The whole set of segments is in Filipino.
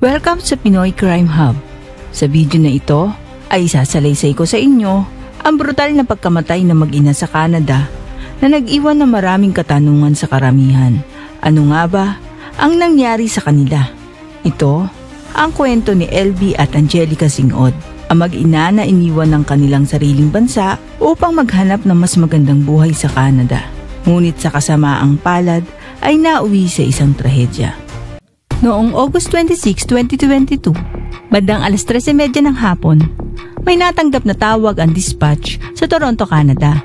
Welcome sa Pinoy Crime Hub. Sa video na ito ay isasalaysay ko sa inyo ang brutal na pagkamatay ng mag-ina sa Canada na nag-iwan ng maraming katanungan sa karamihan. Ano nga ba ang nangyari sa kanila? Ito ang kwento ni LB at Angelica Singod, ang mag-ina na iniwan ng kanilang sariling bansa upang maghanap ng mas magandang buhay sa Canada. Ngunit sa kasamaang palad ay nauwi sa isang trahedya. Noong August 26, 2022, bandang 3:30 ng hapon, may natanggap na tawag ang dispatch sa Toronto, Canada.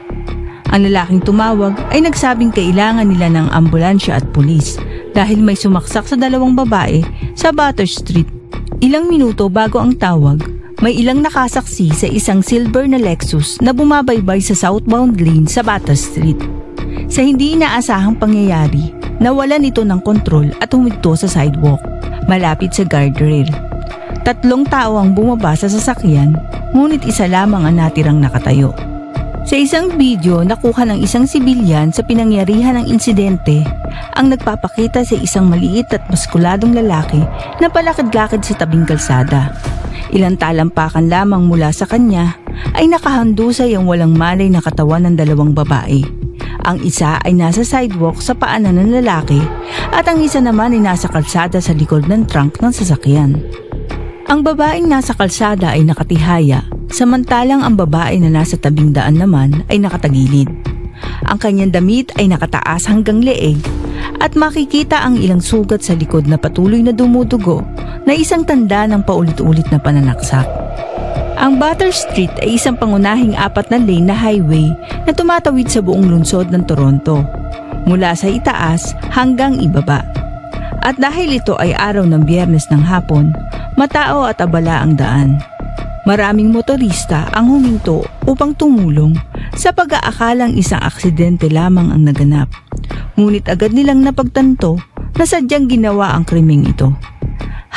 Ang lalaking tumawag ay nagsabing kailangan nila ng ambulansya at pulis dahil may sumaksak sa dalawang babae sa Butter Street. Ilang minuto bago ang tawag, may ilang nakasaksi sa isang silver na Lexus na bumabaybay sa southbound lane sa Butter Street. Sa hindi inaasahang pangyayari, nawalan ito ng kontrol at humigto sa sidewalk, malapit sa guardrail. 3 tao ang bumaba sa sasakyan, ngunit isa lamang ang natirang nakatayo. Sa isang video nakuha ng isang sibilyan sa pinangyarihan ng insidente, ang nagpapakita sa isang maliit at maskuladong lalaki na palakad-lakad sa tabing kalsada. Ilang talampakan lamang mula sa kanya ay nakahandusay ang walang malay na katawan ng 2 babae. Ang isa ay nasa sidewalk sa paanan ng lalaki at ang isa naman ay nasa kalsada sa likod ng trunk ng sasakyan. Ang babaeng nasa kalsada ay nakatihaya, samantalang ang babae na nasa tabing daan naman ay nakatagilid. Ang kanyang damit ay nakataas hanggang leeg at makikita ang ilang sugat sa likod na patuloy na dumudugo na isang tanda ng paulit-ulit na pananaksak. Ang Butter Street ay isang pangunahing 4 na lane na highway na tumatawid sa buong lungsod ng Toronto, mula sa itaas hanggang ibaba. At dahil ito ay araw ng Biyernes ng hapon, matao at abala ang daan. Maraming motorista ang huminto upang tumulong sa pag-aakalang isang aksidente lamang ang naganap. Ngunit agad nilang napagtanto na sadyang ginawa ang krimeng ito.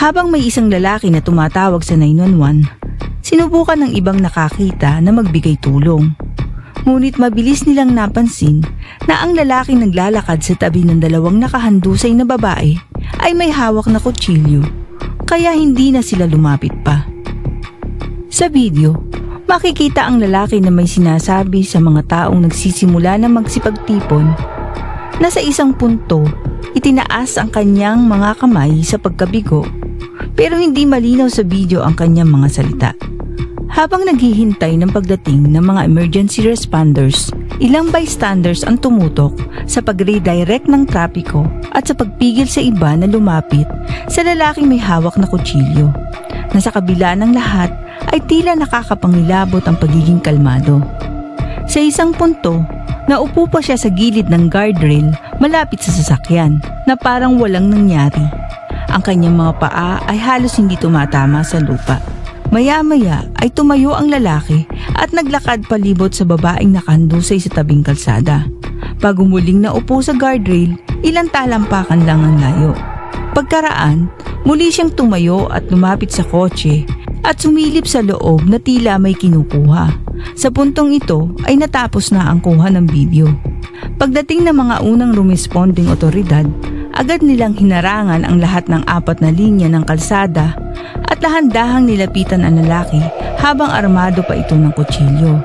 Habang may isang lalaki na tumatawag sa 911, sinubukan ng ibang nakakita na magbigay tulong. Ngunit mabilis nilang napansin na ang lalaking naglalakad sa tabi ng 2 nakahandusay na babae ay may hawak na kutsilyo, kaya hindi na sila lumapit pa. Sa video, makikita ang lalaki na may sinasabi sa mga taong nagsisimula na magsipagtipon na sa isang punto, itinaas ang kanyang mga kamay sa pagkabigo, pero hindi malinaw sa video ang kanyang mga salita. Habang naghihintay ng pagdating ng mga emergency responders, ilang bystanders ang tumutok sa pag-redirect ng trapiko at sa pagpigil sa iba na lumapit sa lalaking may hawak na kutsilyo, na sa kabila ng lahat ay tila nakakapangilabot ang pagiging kalmado. Sa isang punto, naupo pa siya sa gilid ng guardrail malapit sa sasakyan na parang walang nangyari. Ang kanyang mga paa ay halos hindi tumatama sa lupa. Maya-maya ay tumayo ang lalaki at naglakad palibot sa babaeng nakahandusay sa tabing kalsada. Bago muling naupo sa guardrail, ilang talampakan lang ang layo. Pagkaraan, muli siyang tumayo at lumapit sa kotse at sumilip sa loob na tila may kinukuha. Sa puntong ito ay natapos na ang kuha ng video. Pagdating ng mga unang rumesponding otoridad, agad nilang hinarangan ang lahat ng 4 na linya ng kalsada at dahan-dahang nilapitan ang lalaki habang armado pa ito ng kutsilyo.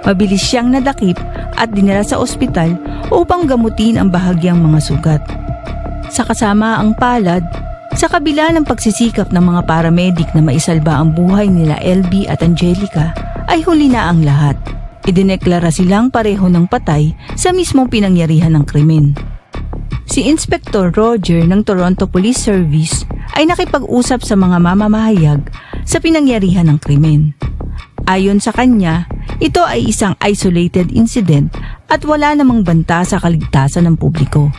Mabilis siyang nadakip at dinala sa ospital upang gamutin ang bahagyang mga sugat. Sa kasamaang palad, sa kabila ng pagsisikap ng mga paramedic na maisalba ang buhay nila LB at Angelica, ay huli na ang lahat. Idineklara silang pareho ng patay sa mismong pinangyarihan ng krimen. Si Inspector Roger ng Toronto Police Service ay nakipag-usap sa mga mamamahayag sa pinangyarihan ng krimen. Ayon sa kanya, ito ay isang isolated incident at wala namang banta sa kaligtasan ng publiko.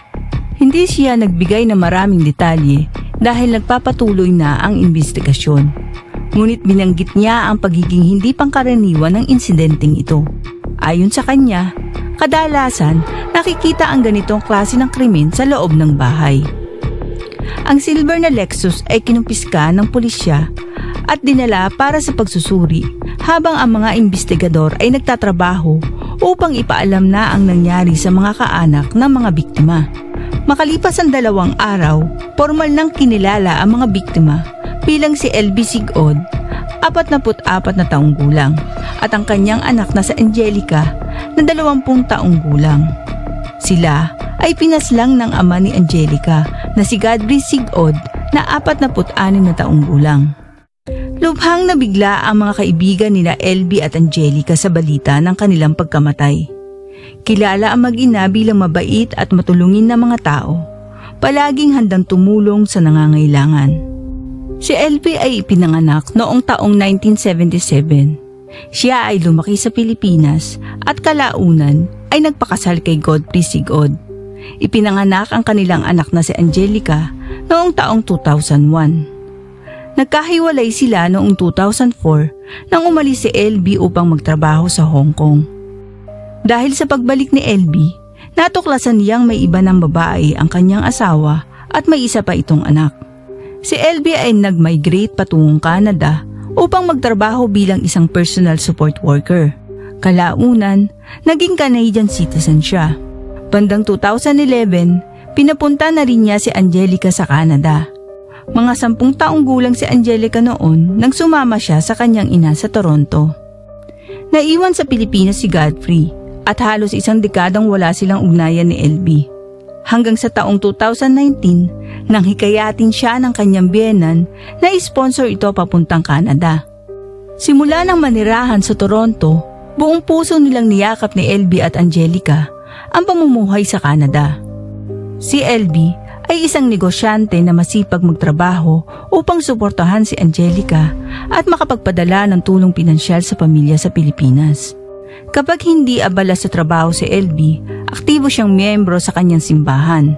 Hindi siya nagbigay ng maraming detalye dahil nagpapatuloy na ang investigasyon. Ngunit binanggit niya ang pagiging hindi pangkaraniwan ng insidenteng ito. Ayon sa kanya, kadalasan nakikita ang ganitong klase ng krimen sa loob ng bahay. Ang silver na Lexus ay kinumpiska ng pulisya at dinala para sa pagsusuri habang ang mga investigador ay nagtatrabaho upang ipaalam na ang nangyari sa mga kaanak ng mga biktima. Makalipas ang 2 araw, formal nang kinilala ang mga biktima bilang si LB Sigod, 44 na taong gulang, at ang kanyang anak na si Angelica na 20 taong gulang. Sila ay pinaslang ng ama ni Angelica na si Godfrey Sigod na 46 na taong gulang. Lubhang nabigla ang mga kaibigan nila LB at Angelica sa balita ng kanilang pagkamatay. Kilala ang mag-ina bilang mabait at matulungin na mga tao, palaging handang tumulong sa nangangailangan. Si LB ay ipinanganak noong taong 1977. Siya ay lumaki sa Pilipinas at kalaunan ay nagpakasal kay Godfrey Sigod. Ipinanganak ang kanilang anak na si Angelica noong taong 2001. Nagkahiwalay sila noong 2004 nang umalis si LB upang magtrabaho sa Hong Kong. Dahil sa pagbalik ni LB, natuklasan niyang may iba ng babae ang kanyang asawa at may isa pa itong anak. Si LB ay nag-migrate patungong Canada upang magtrabaho bilang isang personal support worker. Kalaunan, naging Canadian citizen siya. Bandang 2011, pinapunta na rin niya si Angelica sa Canada. Mga 10 taong gulang si Angelica noon nang sumama siya sa kanyang ina sa Toronto. Naiwan sa Pilipinas si Godfrey at halos isang dekadang wala silang ugnayan ni LB. Hanggang sa taong 2019 nang hikayatin siya ng kanyang biyenan na i-sponsor ito papuntang Canada. Simula nang manirahan sa Toronto, buong puso nilang niyakap ni LB at Angelica ang pamumuhay sa Canada. Si LB ay isang negosyante na masipag magtrabaho upang suportahan si Angelica at makapagpadala ng tulong pinansyal sa pamilya sa Pilipinas. Kapag hindi abala sa trabaho si LB, aktibo siyang miyembro sa kanyang simbahan,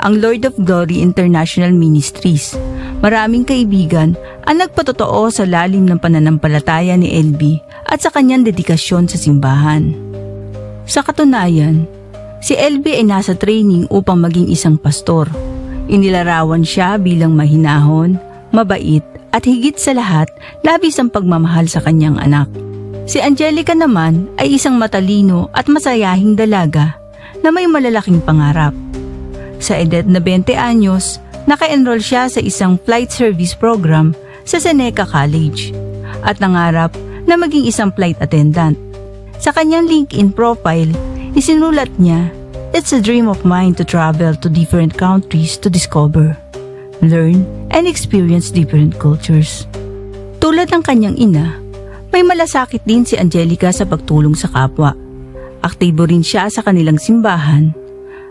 ang Lord of Glory International Ministries. Maraming kaibigan ang nagpatotoo sa lalim ng pananampalataya ni LB at sa kanyang dedikasyon sa simbahan. Sa katunayan, si LB ay nasa training upang maging isang pastor. Inilarawan siya bilang mahinahon, mabait at higit sa lahat, labis ang pagmamahal sa kanyang anak. Si Angelica naman ay isang matalino at masayahing dalaga na may malalaking pangarap. Sa edad na 20 anyos, naka-enroll siya sa isang flight service program sa Seneca College at nangarap na maging isang flight attendant. Sa kanyang LinkedIn profile, isinulat niya, "It's a dream of mine to travel to different countries to discover, learn, and experience different cultures." Tulad ng kanyang ina, may malasakit din si Angelica sa pagtulong sa kapwa. Aktibo rin siya sa kanilang simbahan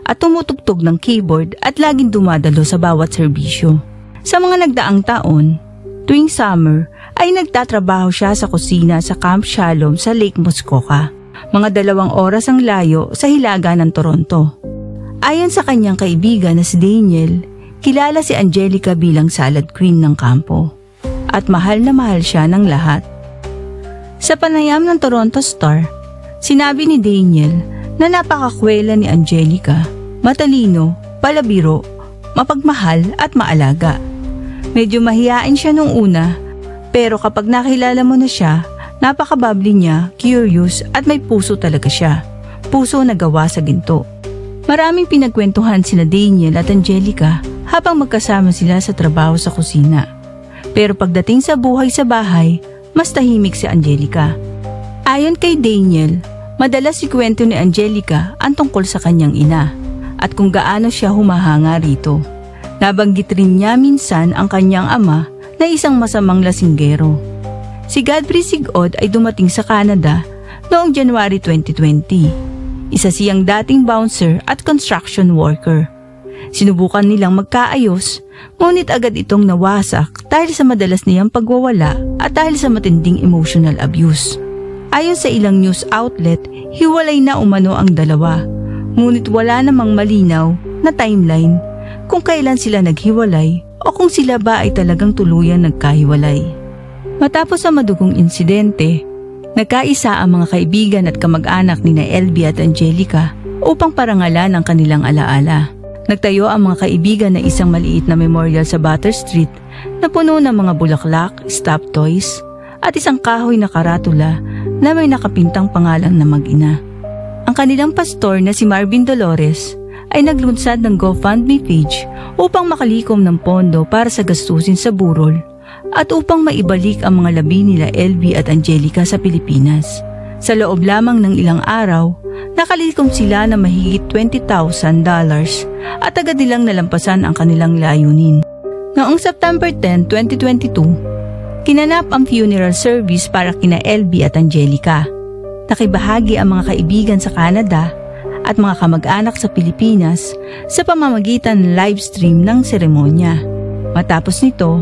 at tumutugtog ng keyboard at laging dumadalo sa bawat serbisyo. Sa mga nagdaang taon, tuwing summer ay nagtatrabaho siya sa kusina sa Camp Shalom sa Lake Muskoka. Mga 2 oras ang layo sa hilaga ng Toronto. Ayon sa kanyang kaibigan na si Daniel, kilala si Angelica bilang salad queen ng kampo at mahal na mahal siya ng lahat. Sa panayam ng Toronto Star, sinabi ni Daniel na napakakwela ni Angelica, matalino, palabiro, mapagmahal at maalaga. Medyo mahiyain siya nung una, pero kapag nakilala mo na siya, napakababli niya, curious at may puso talaga siya. Puso na gawa sa ginto. Maraming pinagkwentuhan sina Daniel at Angelica habang magkasama sila sa trabaho sa kusina. Pero pagdating sa buhay sa bahay, mas tahimik si Angelica. Ayon kay Daniel, madalas ikwento ni Angelica ang tungkol sa kanyang ina at kung gaano siya humahanga rito. Nabanggit rin niya minsan ang kanyang ama na isang masamang lasinggero. Si Godfrey Sigod ay dumating sa Canada noong January 2020. Isa siyang dating bouncer at construction worker. Sinubukan nilang magkaayos, ngunit agad itong nawasak dahil sa madalas niyang pagwawala at dahil sa matinding emotional abuse. Ayon sa ilang news outlet, hiwalay na umano ang dalawa, ngunit wala namang malinaw na timeline kung kailan sila naghiwalay o kung sila ba ay talagang tuluyan nagkahiwalay. Matapos ang madugong insidente, nagkaisa ang mga kaibigan at kamag-anak ni LB at Angelica upang parangalan ang kanilang alaala. Nagtayo ang mga kaibigan na isang maliit na memorial sa Butter Street na puno ng mga bulaklak, stuffed toys at isang kahoy na karatula na may nakapintang pangalan na mag-ina. Ang kanilang pastor na si Marvin Dolores ay naglunsad ng GoFundMe page upang makalikom ng pondo para sa gastusin sa burol at upang maibalik ang mga labi nila LB at Angelica sa Pilipinas. Sa loob lamang ng ilang araw, nakalikom sila na mahigit $20,000 at agad nilang nalampasan ang kanilang layunin. Noong September 10, 2022, kinanap ang funeral service para kina LB at Angelica. Nakibahagi ang mga kaibigan sa Canada at mga kamag-anak sa Pilipinas sa pamamagitan ng live stream ng seremonya. Matapos nito,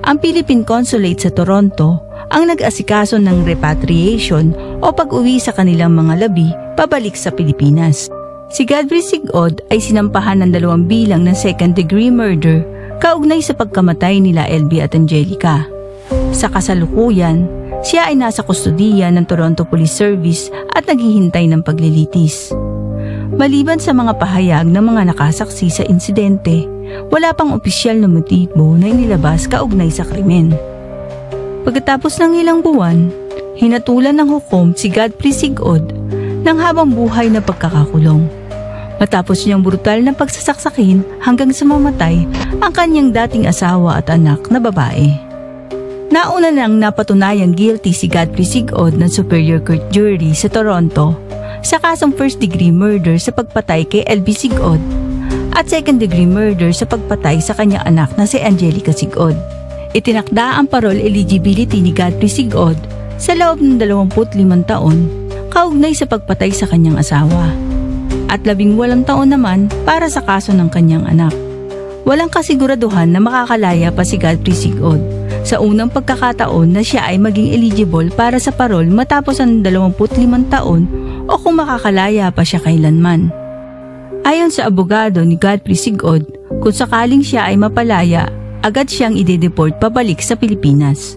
ang Philippine Consulate sa Toronto ang nag-asikaso ng repatriation o pag-uwi sa kanilang mga labi pabalik sa Pilipinas. Si Godfrey Sigod ay sinampahan ng 2 bilang ng second-degree murder kaugnay sa pagkamatay nila LB at Angelica. Sa kasalukuyan, siya ay nasa kustodiya ng Toronto Police Service at naghihintay ng paglilitis. Maliban sa mga pahayag ng mga nakasaksi sa insidente, wala pang opisyal na motibo na inilabas kaugnay sa krimen. Pagkatapos ng ilang buwan, hinatulan ng hukom si Godfrey Sigod ng habang buhay na pagkakakulong. Matapos niyang brutal na pagsasaksakin hanggang sa mamatay ang kanyang dating asawa at anak na babae. Nauna nang napatunayang guilty si Godfrey Sigod ng Superior Court Jury sa Toronto sa kasong first-degree murder sa pagpatay kay LB Sigod at second-degree murder sa pagpatay sa kanyang anak na si Angelica Sigod. Itinakda ang parole eligibility ni Godfrey Sigod sa loob ng 25 taon kaugnay sa pagpatay sa kanyang asawa at 18 taon naman para sa kaso ng kanyang anak. Walang kasiguraduhan na makakalaya pa si Godfrey Sigod sa unang pagkakataon na siya ay maging eligible para sa parole matapos ang 25 taon o kung makakalaya pa siya kailanman. Ayon sa abogado ni Godfrey Sigod, kung sakaling siya ay mapalaya, agad siyang ide-deport pabalik sa Pilipinas.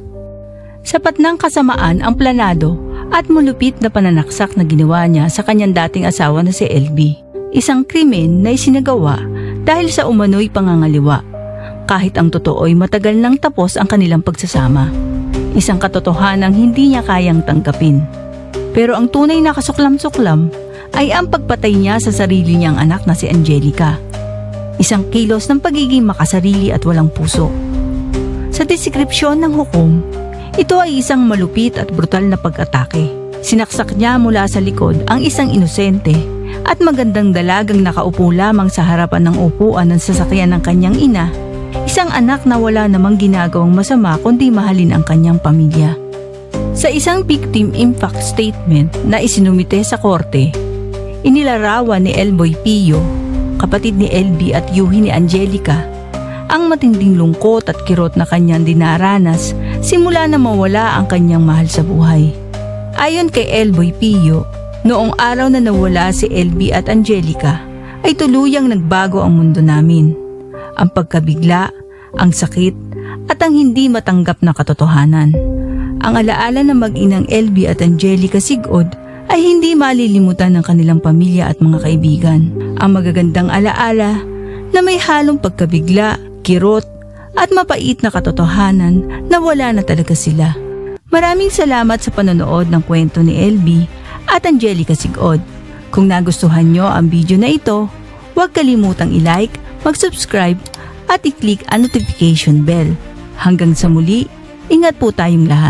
Sapat ng kasamaan ang planado at malupit na pananaksak na ginawa niya sa kanyang dating asawa na si LB. Isang krimen na isinagawa dahil sa umano'y pangangaliwa, kahit ang totoo'y matagal nang tapos ang kanilang pagsasama. Isang katotohanang hindi niya kayang tanggapin. Pero ang tunay na kasuklam-suklam ay ang pagpatay niya sa sarili niyang anak na si Angelica. Isang kilos ng pagiging makasarili at walang puso. Sa deskripsyon ng hukom, ito ay isang malupit at brutal na pag-atake. Sinaksak niya mula sa likod ang isang inosente at magandang dalagang nakaupo lamang sa harapan ng upuan ng sasakyan ng kanyang ina, isang anak na wala namang ginagawang masama kundi mahalin ang kanyang pamilya. Sa isang victim impact statement na isinumite sa korte, inilarawan ni Elboy Pio, kapatid ni LB at yuhi ni Angelica, ang matinding lungkot at kirot na kanyang dinaranas simula na mawala ang kanyang mahal sa buhay. Ayon kay Elboy Pio, noong araw na nawala si LB at Angelica ay tuluyang nagbago ang mundo namin. Ang pagkabigla, ang sakit at ang hindi matanggap na katotohanan. Ang alaala ng mag-inang LB at Angelica Sigod ay hindi malilimutan ng kanilang pamilya at mga kaibigan. Ang magagandang alaala na may halong pagkabigla, kirot at mapait na katotohanan na wala na talaga sila. Maraming salamat sa panonood ng kwento ni LB at Angelica Sigod. Kung nagustuhan nyo ang video na ito, huwag kalimutang i-like, mag-subscribe at i-click ang notification bell. Hanggang sa muli, ingat po tayong lahat.